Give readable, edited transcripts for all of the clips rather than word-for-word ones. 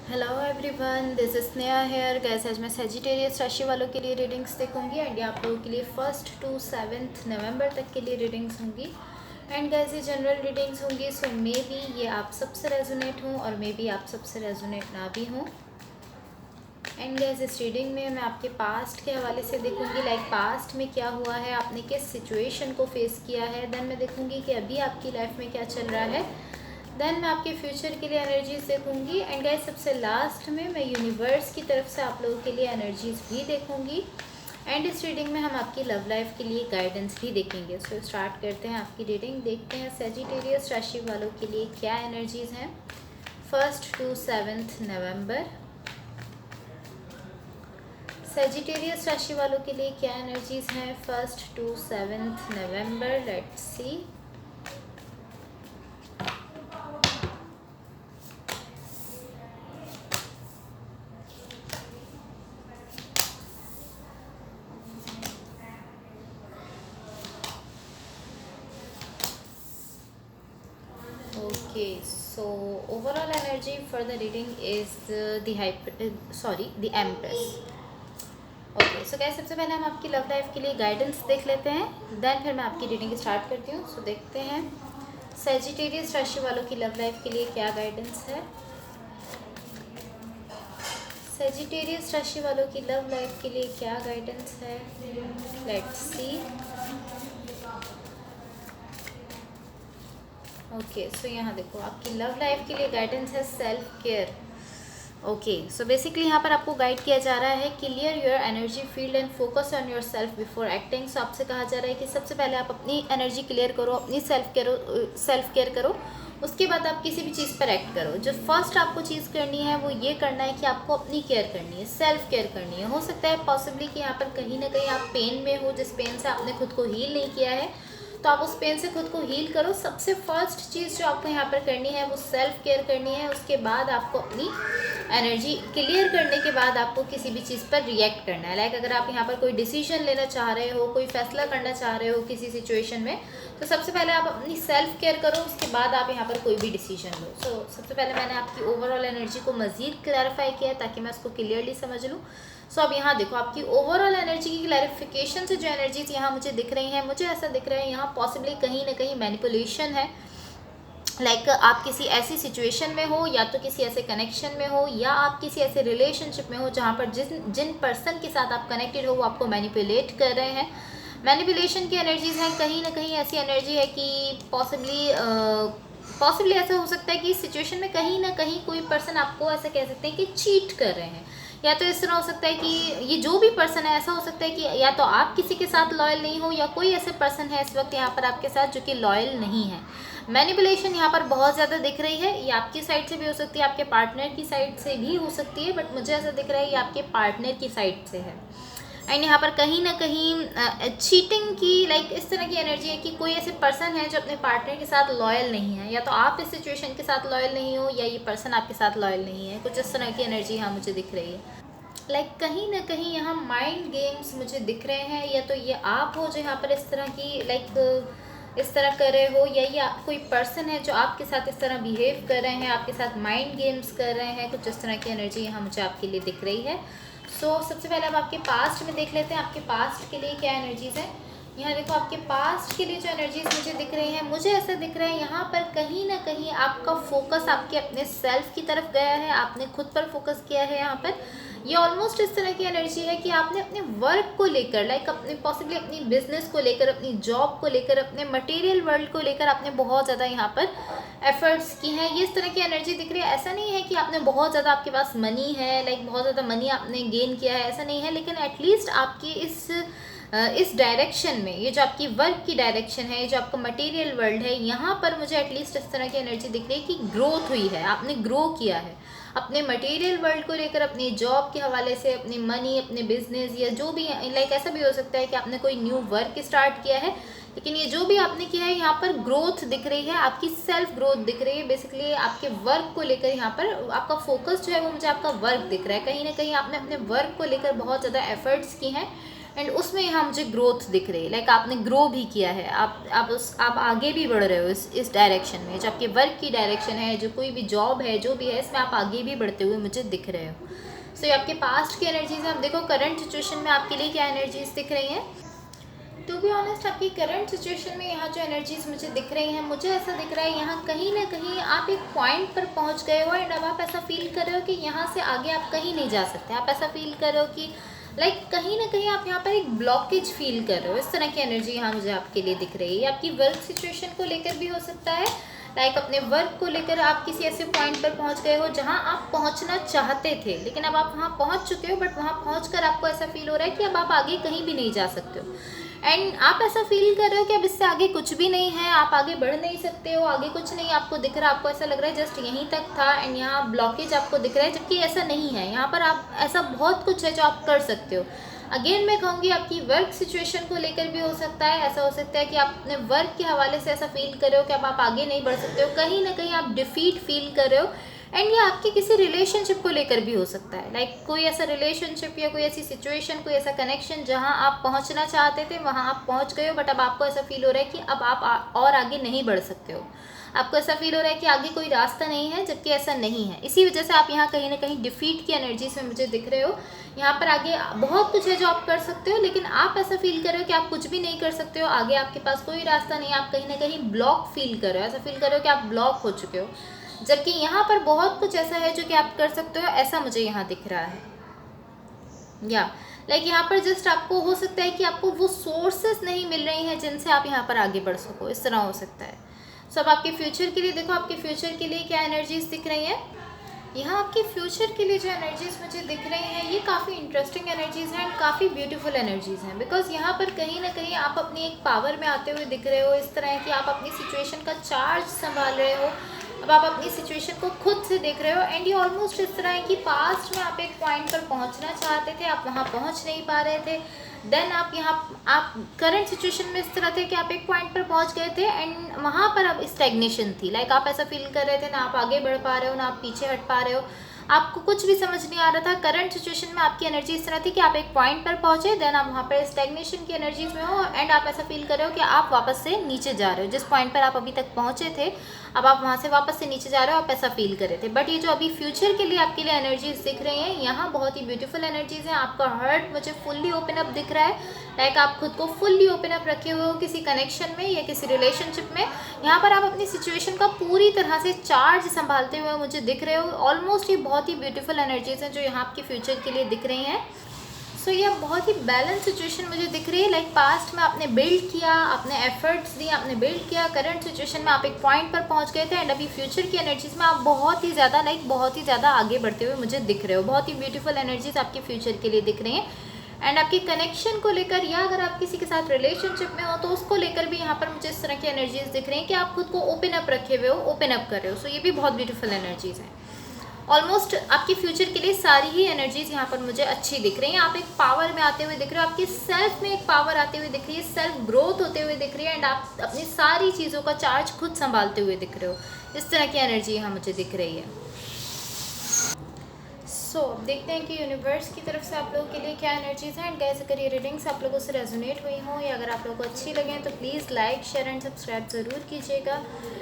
Hello everyone, this is Sneha here. Guys आज मैं Sagittarius राशि वालों के लिए रीडिंग्स देखूंगी एंड ये आप लोगों के लिए 1 to 7 नवंबर तक के लिए रीडिंग्स होंगी। एंड गैस ये जनरल रीडिंग्स होंगी, सो मे बी ये आप सबसे रेजोनेट हों और मे बी आप सबसे रेजोनेट ना भी हों। एंड गैस इस रीडिंग में मैं आपके पास्ट के हवाले से देखूंगी, लाइक पास्ट में क्या हुआ है, आपने किस सिचुएशन को फेस किया है। देन मैं देखूंगी कि अभी आपकी लाइफ में क्या चल रहा है। देन मैं आपके फ्यूचर के लिए एनर्जीज देखूंगी एंड गाइस सबसे लास्ट में मैं यूनिवर्स की तरफ से आप लोगों के लिए एनर्जीज भी देखूंगी। एंड इस रीडिंग में हम आपकी लव लाइफ के लिए गाइडेंस भी देखेंगे। सो स्टार्ट करते हैं आपकी रीडिंग, देखते हैं सेजिटेरियस राशि वालों के लिए क्या एनर्जीज हैं 1 to 7 नवंबर। सेजिटेरियस राशि वालों के लिए क्या एनर्जीज हैं 1 to 7 November. Let's see. Okay, so overall energy for the reading is the Empress. Okay, so guys सबसे पहले हम आपकी लव लाइफ के लिए गाइडेंस देख लेते हैं, देन फिर मैं आपकी रीडिंग स्टार्ट करती हूँ। सो देखते हैं सेजिटेरियस राशि वालों की लव लाइफ के लिए क्या गाइडेंस है। सेजिटेरियस राशि वालों की लव लाइफ के लिए क्या गाइडेंस है, लेट्स सी। ओके, सो यहाँ देखो आपकी लव लाइफ के लिए गाइडेंस है self care. Okay, so basically यहाँ पर आपको गाइड किया जा रहा है clear your energy field and focus on yourself before acting. So आपसे कहा जा रहा है कि सबसे पहले आप अपनी एनर्जी क्लियर करो, अपनी सेल्फ केयर करो, उसके बाद आप किसी भी चीज़ पर एक्ट करो। जो फर्स्ट आपको चीज़ करनी है वो ये करना है कि आपको अपनी केयर करनी है, सेल्फ केयर करनी है। हो सकता है पॉसिबली कि यहाँ पर कहीं ना कहीं आप पेन में हो, जिस पेन से आपने खुद को हील नहीं किया है, तो आप उस पेन से खुद को हील करो। सबसे फर्स्ट चीज़ जो आपको यहाँ पर करनी है वो सेल्फ केयर करनी है। उसके बाद आपको अपनी एनर्जी क्लियर करने के बाद आपको किसी भी चीज़ पर रिएक्ट करना है। लाइक अगर आप यहाँ पर कोई डिसीजन लेना चाह रहे हो, कोई फैसला करना चाह रहे हो किसी सिचुएशन में, तो सबसे पहले आप अपनी सेल्फ केयर करो, उसके बाद आप यहाँ पर कोई भी डिसीजन लो। सो सबसे पहले मैंने आपकी ओवरऑल एनर्जी को मज़ीद क्लैरिफाई किया है ताकि मैं उसको क्लियरली समझ लूँ। सो अब यहाँ देखो आपकी ओवरऑल एनर्जी की क्लैरिफिकेशन से जो एनर्जीज यहाँ मुझे दिख रही हैं, मुझे ऐसा दिख रहा है यहाँ पॉसिबली कहीं ना कहीं मैनिपुलेशन है। लाइक आप किसी ऐसी सिचुएशन में हो, या तो किसी ऐसे कनेक्शन में हो, या आप किसी ऐसे रिलेशनशिप में हो जहाँ पर जिन पर्सन के साथ आप कनेक्टेड हो वो आपको मैनिपुलेट कर रहे हैं। मैनिपुलेशन की एनर्जीज हैं, कहीं ना कहीं ऐसी एनर्जी है कि पॉसिबली ऐसा हो सकता है कि इस सिचुएशन में कहीं ना कहीं कोई पर्सन आपको ऐसा कह सकते हैं कि चीट कर रहे हैं। या तो इस तरह हो सकता है कि ये जो भी पर्सन है, ऐसा हो सकता है कि या तो आप किसी के साथ लॉयल नहीं हो, या कोई ऐसे पर्सन है इस वक्त यहाँ पर आपके साथ जो कि लॉयल नहीं है। मैनिपुलेशन यहाँ पर बहुत ज़्यादा दिख रही है। ये आपकी साइड से भी हो सकती है, आपके पार्टनर की साइड से भी हो सकती है, बट मुझे ऐसा दिख रहा है ये आपके पार्टनर की साइड से है। एंड यहाँ पर कहीं ना कहीं चीटिंग की लाइक इस तरह की एनर्जी है कि कोई ऐसे पर्सन है जो अपने पार्टनर के साथ लॉयल नहीं है। या तो आप इस सिचुएशन के साथ लॉयल नहीं हो, या ये पर्सन आपके साथ लॉयल नहीं है। कुछ इस तरह की एनर्जी यहाँ मुझे दिख रही है। लाइक कहीं ना कहीं यहाँ माइंड गेम्स मुझे दिख रहे हैं। या तो ये आप हो जो यहाँ पर इस तरह की इस तरह कर रहे हो, या ये कोई पर्सन है जो आपके साथ इस तरह बिहेव कर रहे हैं, आपके साथ माइंड गेम्स कर रहे हैं। कुछ इस तरह की एनर्जी यहाँ मुझे आपके लिए दिख रही है। सो सबसे पहले अब आपके पास्ट में देख लेते हैं आपके पास्ट के लिए क्या एनर्जीज़ हैं। यहाँ देखो आपके पास्ट के लिए जो एनर्जीज मुझे दिख रही हैं, मुझे ऐसा दिख रहा है यहाँ पर कहीं ना कहीं आपका फोकस आपके अपने सेल्फ की तरफ गया है, आपने खुद पर फोकस किया है। यहाँ पर ये ऑलमोस्ट इस तरह की एनर्जी है कि आपने अपने वर्क को लेकर, लाइक अपने पॉसिबली अपनी बिजनेस को लेकर, अपनी जॉब को लेकर, अपने मटेरियल वर्ल्ड को लेकर आपने बहुत ज़्यादा यहाँ पर एफर्ट्स की हैं। ये इस तरह की एनर्जी दिख रही है। ऐसा नहीं है कि आपने बहुत ज़्यादा, आपके पास मनी है, लाइक बहुत ज़्यादा मनी आपने गेन किया है, ऐसा नहीं है, लेकिन एटलीस्ट आपकी इस डायरेक्शन में, ये जो आपकी वर्क की डायरेक्शन है, ये जो आपका मटेरियल वर्ल्ड है, यहाँ पर मुझे एटलीस्ट इस तरह की एनर्जी दिख रही है कि ग्रोथ हुई है, आपने ग्रो किया है अपने मटेरियल वर्ल्ड को लेकर, अपनी जॉब के हवाले से, अपनी मनी, अपने बिजनेस, या जो भी लाइक ऐसा भी हो सकता है कि आपने कोई न्यू वर्क स्टार्ट किया है, लेकिन ये जो भी आपने किया है यहाँ पर ग्रोथ दिख रही है, आपकी सेल्फ ग्रोथ दिख रही है। बेसिकली आपके वर्क को लेकर यहाँ पर आपका फोकस जो है वो मुझे आपका वर्क दिख रहा है। कहीं ना कहीं आपने अपने वर्क को लेकर बहुत ज़्यादा एफर्ट्स की हैं, एंड उसमें यहाँ मुझे ग्रोथ दिख रही है, लाइक आपने ग्रो भी किया है, आप आगे भी बढ़ रहे हो इस डायरेक्शन में। जो आपके वर्क की डायरेक्शन है, जो कोई भी जॉब है, जो भी है, इसमें आप आगे भी बढ़ते हुए मुझे दिख रहे हो। सो ये आपके पास्ट की एनर्जीज है। अब देखो करंट सिचुएशन में आपके लिए क्या एनर्जीज दिख रही हैं। टू बी ऑनेस्ट, आपकी करंट सिचुएशन में यहाँ जो एनर्जीज मुझे दिख रही हैं, मुझे ऐसा दिख रहा है यहाँ कहीं ना कहीं आप एक पॉइंट पर पहुँच गए हो एंड अब आप ऐसा फील कर रहे हो कि यहाँ से आगे आप कहीं नहीं जा सकते। आप ऐसा फील कर रहे हो कि लाइक कहीं ना कहीं आप यहाँ पर एक ब्लॉकेज फील कर रहे हो। इस तरह की एनर्जी यहाँ मुझे आपके लिए दिख रही है। आपकी वर्क सिचुएशन को लेकर भी हो सकता है, लाइक अपने वर्क को लेकर आप किसी ऐसे पॉइंट पर पहुंच गए हो जहां आप पहुंचना चाहते थे, लेकिन अब आप वहां पहुंच चुके हो, बट वहां पहुंचकर आपको ऐसा फील हो रहा है कि अब आप आगे कहीं भी नहीं जा सकते हो। एंड आप ऐसा फील कर रहे हो कि अब इससे आगे कुछ भी नहीं है, आप आगे बढ़ नहीं सकते हो, आगे कुछ नहीं आपको दिख रहा। आपको ऐसा लग रहा है जस्ट यहीं तक था एंड यहाँ ब्लॉकेज आपको दिख रहा है, जबकि ऐसा नहीं है। यहाँ पर आप ऐसा बहुत कुछ है जो आप कर सकते हो। अगेन मैं कहूँगी आपकी वर्क सिचुएशन को लेकर भी हो सकता है। ऐसा हो सकता है कि आप अपने वर्क के हवाले से ऐसा फील कर रहे हो कि अब आप आगे नहीं बढ़ सकते हो, कहीं ना कहीं आप डिफीट फील कर रहे हो। एंड ये आपके किसी रिलेशनशिप को लेकर भी हो सकता है, लाइक कोई ऐसा रिलेशनशिप या कोई ऐसी सिचुएशन, कोई ऐसा कनेक्शन जहां आप पहुंचना चाहते थे वहां आप पहुंच गए हो, बट अब आपको ऐसा फील हो रहा है कि अब आप और आगे नहीं बढ़ सकते हो। आपको ऐसा फील हो रहा है कि आगे कोई रास्ता नहीं है, जबकि ऐसा नहीं है। इसी वजह से आप यहाँ कहीं ना कहीं डिफीट की एनर्जीज में मुझे दिख रहे हो। यहाँ पर आगे बहुत कुछ है जो आप कर सकते हो, लेकिन आप ऐसा फील कर रहे हो कि आप कुछ भी नहीं कर सकते हो, आगे आपके पास कोई रास्ता नहीं है। आप कहीं ना कहीं ब्लॉक फील कर रहे हो, ऐसा फील कर रहे हो कि आप ब्लॉक हो चुके हो, जबकि यहाँ पर बहुत कुछ ऐसा है जो कि आप कर सकते हो, ऐसा मुझे यहाँ दिख रहा है। या लाइक यहाँ पर जस्ट आपको हो सकता है कि आपको वो सोर्सेस नहीं मिल रही हैं जिनसे आप यहाँ पर आगे बढ़ सको, इस तरह हो सकता है। सब आपके फ्यूचर के लिए देखो, आपके फ्यूचर के लिए क्या एनर्जीज दिख रही हैं। यहाँ आपके फ्यूचर के लिए जो एनर्जीज मुझे दिख रही हैं, ये काफ़ी इंटरेस्टिंग एनर्जीज़ हैं एंड काफ़ी ब्यूटीफुल एनर्जीज़ हैं। बिकॉज यहाँ पर कहीं ना कहीं आप अपनी एक पावर में आते हुए दिख रहे हो। इस तरह है कि आप अपनी सिचुएशन का चार्ज संभाल रहे हो, अब आप अपनी सिचुएशन को खुद से देख रहे हो। एंड ये ऑलमोस्ट इस तरह है कि पास्ट में आप एक पॉइंट पर पहुंचना चाहते थे, आप वहां पहुंच नहीं पा रहे थे। देन आप करंट सिचुएशन में इस तरह थे कि आप एक पॉइंट पर पहुंच गए थे एंड वहां पर अब स्टैग्नेशन थी, लाइक आप ऐसा फील कर रहे थे ना आप आगे बढ़ पा रहे हो ना आप पीछे हट पा रहे हो, आपको कुछ भी समझ नहीं आ रहा था। करंट सिचुएशन में आपकी एनर्जी इस तरह थी कि आप एक पॉइंट पर पहुंचे, देन आप वहाँ पर स्टैग्नेशन की एनर्जीज में हो एंड आप ऐसा फील कर रहे हो कि आप वापस से नीचे जा रहे हो। जिस पॉइंट पर आप अभी तक पहुंचे थे, अब आप वहाँ से वापस से नीचे जा रहे हो, आप ऐसा फील कर रहे थे। बट ये जो अभी फ्यूचर के लिए आपके लिए एनर्जीज दिख रही हैं, यहाँ बहुत ही ब्यूटीफुल एनर्जीज हैं। आपका हार्ट मुझे फुल्ली ओपन अप दिख रहा है, लाइक आप खुद को फुल्ली ओपन अप रखे हुए हो किसी कनेक्शन में या किसी रिलेशनशिप में। यहाँ पर आप अपनी सिचुएशन का पूरी तरह से चार्ज संभालते हुए मुझे दिख रहे हो। ऑलमोस्ट ये बहुत ही ब्यूटीफुल एनर्जीज हैं जो यहाँ आपके फ्यूचर के लिए दिख रही हैं। सो ये बहुत ही बैलेंस सिचुएशन मुझे दिख रही है, लाइक पास्ट में आपने बिल्ड किया, आपने एफर्ट्स दिए, आपने बिल्ड किया। करंट सिचुएशन में आप एक पॉइंट पर पहुंच गए थे एंड अभी फ्यूचर की एनर्जीज में आप बहुत ही ज़्यादा बहुत ही ज़्यादा आगे बढ़ते हुए मुझे दिख रहे हो। बहुत ही ब्यूटीफुल एनर्जीज आपके फ्यूचर के लिए दिख रही हैं। एंड आपके कनेक्शन को लेकर या अगर आप किसी के साथ रिलेशनशिप में हो तो उसको लेकर भी यहाँ पर मुझे इस तरह की एनर्जीज दिख रही हैं कि आप खुद को ओपन अप रखे हुए हो, ओपन अप कर रहे हो। सो ये भी बहुत ब्यूटीफुल एनर्जीज हैं। ऑलमोस्ट आपकी फ्यूचर के लिए सारी ही एनर्जीज यहाँ पर मुझे अच्छी दिख रही हैं। आप एक पावर में आते हुए दिख रहे हो, आपकी सेल्फ में एक पावर आते हुए दिख रही है, सेल्फ ग्रोथ होते हुए दिख रही है एंड आप अपनी सारी चीज़ों का चार्ज खुद संभालते हुए दिख रहे हो। इस तरह की एनर्जी यहाँ मुझे दिख रही है। सो देखते हैं कि यूनिवर्स की तरफ से आप लोगों के लिए क्या एनर्जीज हैं। एंड गाइस अगर ये रीडिंग्स आप लोगों से रेजोनेट हुई हों या अगर आप लोगों को अच्छी लगें तो please like share and subscribe ज़रूर कीजिएगा।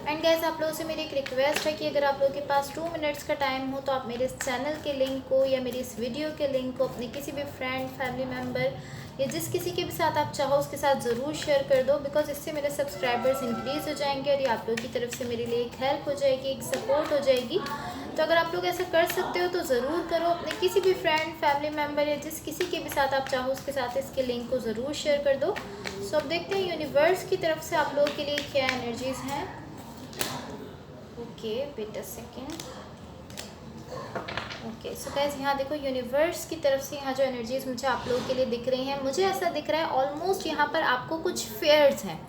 एंड गाइस आप लोगों से मेरी एक रिक्वेस्ट है कि अगर आप लोगों के पास 2 मिनट्स का टाइम हो तो आप मेरे इस चैनल के लिंक को या मेरी इस वीडियो के लिंक को अपने किसी भी फ्रेंड, फैमिली मेम्बर या जिस किसी के भी साथ आप चाहो उसके साथ ज़रूर शेयर कर दो। बिकॉज इससे मेरे सब्सक्राइबर्स इंक्रीज़ हो जाएंगे और ये आप लोगों की तरफ से मेरे लिए एक हेल्प हो जाएगी, एक सपोर्ट हो जाएगी। तो अगर आप लोग ऐसा कर सकते हो तो ज़रूर करो। अपने किसी भी फ्रेंड, फैमिली मेम्बर या जिस किसी के भी साथ आप चाहो उसके साथ इसके लिंक को ज़रूर शेयर कर दो। सो अब देखते हैं यूनिवर्स की तरफ से आप लोगों के लिए क्या एनर्जीज़ हैं। Okay wait a second. Okay so guys यहाँ देखो यूनिवर्स की तरफ से यहाँ जो एनर्जीज मुझे आप लोगों के लिए दिख रही हैं, मुझे ऐसा दिख रहा है ऑलमोस्ट यहाँ पर आपको कुछ फेयर्स हैं।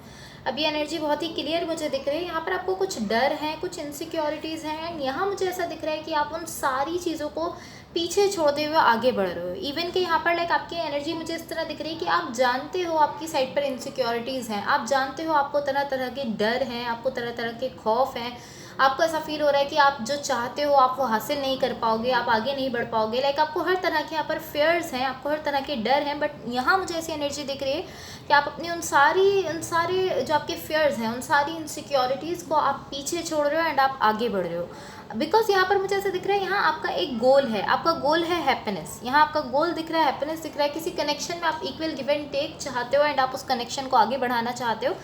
अब ये एनर्जी बहुत ही क्लियर मुझे दिख रही है। यहाँ पर आपको कुछ डर है, कुछ इनसिक्योरिटीज़ हैं एंड यहाँ मुझे ऐसा दिख रहा है कि आप उन सारी चीज़ों को पीछे छोड़ते हुए आगे बढ़ रहे हो। इवन कि यहाँ पर आपकी एनर्जी मुझे इस तरह दिख रही है कि आप जानते हो आपकी साइड पर इनसिक्योरिटीज़ हैं, आप जानते हो आपको तरह तरह के डर हैं, आपको तरह तरह के खौफ हैं, आपको ऐसा फील हो रहा है कि आप जो चाहते हो आप वो हासिल नहीं कर पाओगे, आप आगे नहीं बढ़ पाओगे। लाइक आपको हर तरह के यहाँ पर फेयर्स हैं, आपको हर तरह के डर हैं, बट यहाँ मुझे ऐसी एनर्जी दिख रही है कि आप अपनी उन सारे जो आपके फेयर्स हैं, उन सारी इनसिक्योरिटीज़ को आप पीछे छोड़ रहे हो एंड आप आगे बढ़ रहे हो। बिकॉज यहाँ पर मुझे ऐसा दिख रहा है, यहाँ आपका एक गोल है, आपका गोल है हैप्पीनेस। यहाँ आपका गोल दिख रहा है, हैप्पीनेस दिख रहा है। किसी कनेक्शन में आप इक्वल गिव एंड टेक चाहते हो एंड आप उस कनेक्शन को आगे बढ़ाना चाहते हो।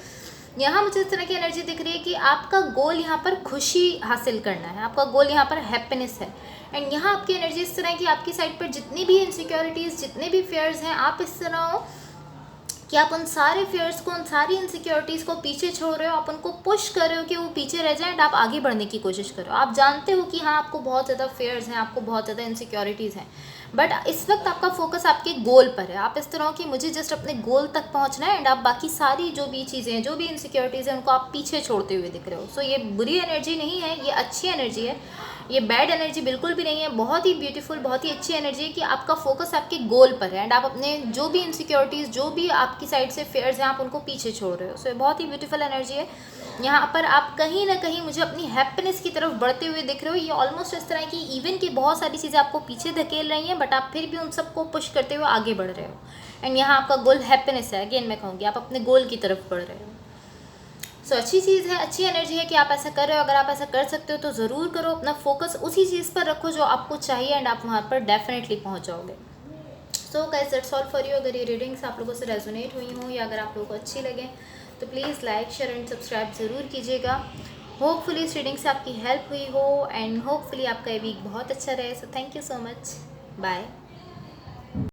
यहाँ मुझे इस तरह की एनर्जी दिख रही है कि आपका गोल यहाँ पर खुशी हासिल करना है, आपका गोल यहाँ पर हैप्पीनेस है। एंड यहाँ आपकी एनर्जी इस तरह है कि आपकी साइड पर जितनी भी इनसिक्योरिटीज़, जितने भी फेयर्स हैं, आप इस तरह हो कि आप उन सारे फेयर्स को, उन सारी इनसिक्योरिटीज़ को पीछे छोड़ रहे हो, आप उनको पुश कर रहे हो कि वो पीछे रह जाए एंड आप आगे बढ़ने की कोशिश करो। आप जानते हो कि हाँ आपको बहुत ज़्यादा फेयर्स हैं, आपको बहुत ज़्यादा इनसिक्योरिटीज़ हैं, बट इस वक्त आपका फोकस आपके गोल पर है। आप इस तरह हो कि मुझे जस्ट अपने गोल तक पहुंचना है एंड आप बाकी सारी जो भी चीज़ें हैं, जो भी इनसिक्योरिटीज़ हैं, उनको आप पीछे छोड़ते हुए दिख रहे हो। सो ये बुरी एनर्जी नहीं है, ये अच्छी एनर्जी है, ये बैड एनर्जी बिल्कुल भी नहीं है। बहुत ही ब्यूटीफुल, बहुत ही अच्छी एनर्जी है कि आपका फोकस आपके गोल पर है एंड आप अपने जो भी इनसिक्योरिटीज़, जो भी आपकी साइड से फेयर्स हैं, आप उनको पीछे छोड़ रहे हो। सो ये बहुत ही ब्यूटीफुल एनर्जी है। यहाँ पर आप कहीं ना कहीं मुझे अपनी हैप्पीनेस की तरफ बढ़ते हुए दिख रहे हो। ये ऑलमोस्ट इस तरह की इवन की बहुत सारी चीज़ें आपको पीछे धकेल रही हैं, बट आप फिर भी उन सबको पुश करते हुए आगे बढ़ रहे हो। एंड यहाँ आपका गोल हैप्पीनेस है। अगेन मैं कहूँगी आप अपने गोल की तरफ बढ़ रहे हो। सो अच्छी चीज़ है, अच्छी एनर्जी है कि आप ऐसा कर रहे हो। अगर आप ऐसा कर सकते हो तो ज़रूर करो। अपना फोकस उसी चीज़ पर रखो जो आपको चाहिए एंड आप वहाँ पर डेफिनेटली पहुँच जाओगे। So guys that's all for you. अगर ये रीडिंग्स आप लोगों से रेजोनेट हुई हों या अगर आप लोगों को अच्छी लगे तो please like, share and subscribe ज़रूर कीजिएगा। होपफुली इस रीडिंग से आपकी हेल्प हुई हो एंड होपफुली आपका ये वीक बहुत अच्छा रहे। So thank you so much. Bye.